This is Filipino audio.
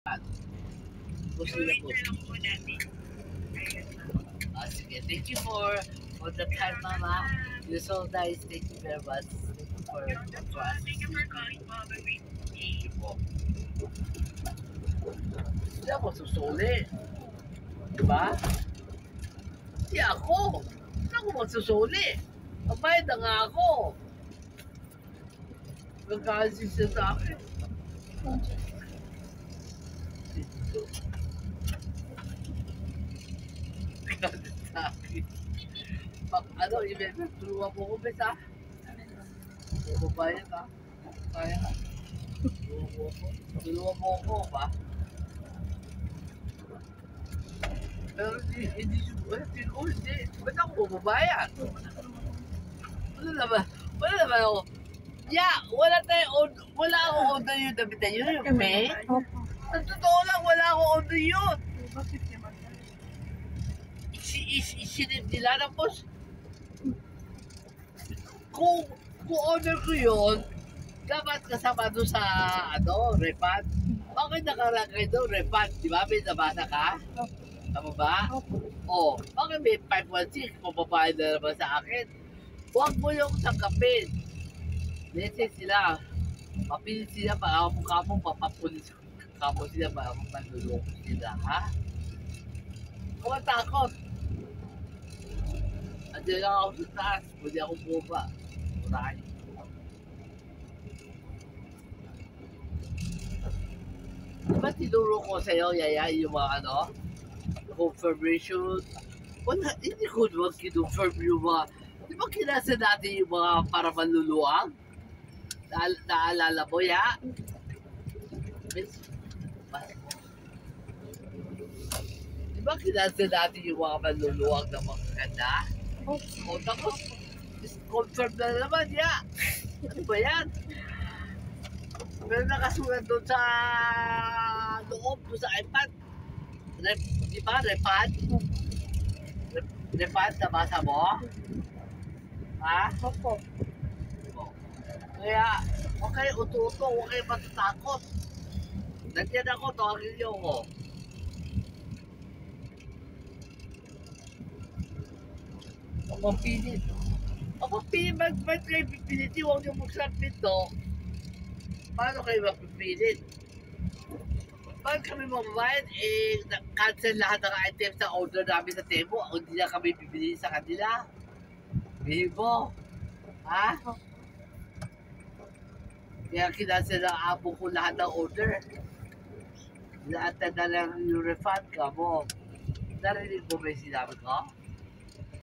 Gusto na po. Sige, thank you for the time, Mama. You're so nice. Thank you very much. Thank you for trust. Thank you po. Hindi ako susuli. Diba? Hindi ako. Hindi ako magsusuli. Mabayad na nga ako. Gagalit siya sa akin. Gagalit sa akin. Ano, tulungan mo ko, Besa? Mababayad ka. Kaya ka. Tulungan mo ko ba? Pero hindi. Ba't ako mababayad? Wala naman ako. Yeah, wala akong order yun. Dabitan yun yung may. Sa totoo lang, wala akong order yun. Isinip nila. Tapos, kung order ko yun, dapat kasama doon sa, refund. Bakit nakalagay doon, refund? Di ba? May nabasa ka? Tama ba? Oo. Bakit may 516? Mababayad na naman sa akin. Huwag mo yung tanggapin. Message sila. Mapilit sila para mukha mo papapulis kamo sila para manluloko sila, ha? Huwag takot. Andiyan lang ako sa taas. Pwede ako buba. Murahin. Diba tinuro ko sa'yo, Yaya, yung mga confirmation? Wala, hindi ko naman kinonfirm yung mga, di ba kinasa natin yung mga para manluluwag? Naalala mo, ya? Di ba kinasa natin yung mga manluluwag na mga ganda? O, tapos, confirm na naman, ya? Ano ba yan? Pero nakasulat doon sa loob, doon sa iPad. Di ba, refund? Refund, nabasa mo? Ha? Opo. Kaya, okay, uto-uto, huwag kayo matatakot. Nandiyan ako, tawagin niyo ako. Ang mapilit. Ang mapilit, ba't kayo pipilit? Huwag niyo mag-submit to. Paano kayo mapipilit? Bakit kami mababayad? Cancel lahat ng items sa order namin sa Temo. Hindi na kami bibili sa kanila. Bili mo. Ha? Kaya kinansel ng abo ko lahat ng order. Lahat na lang yung refund ka mo. Narinig mo ba yung sinabi ko?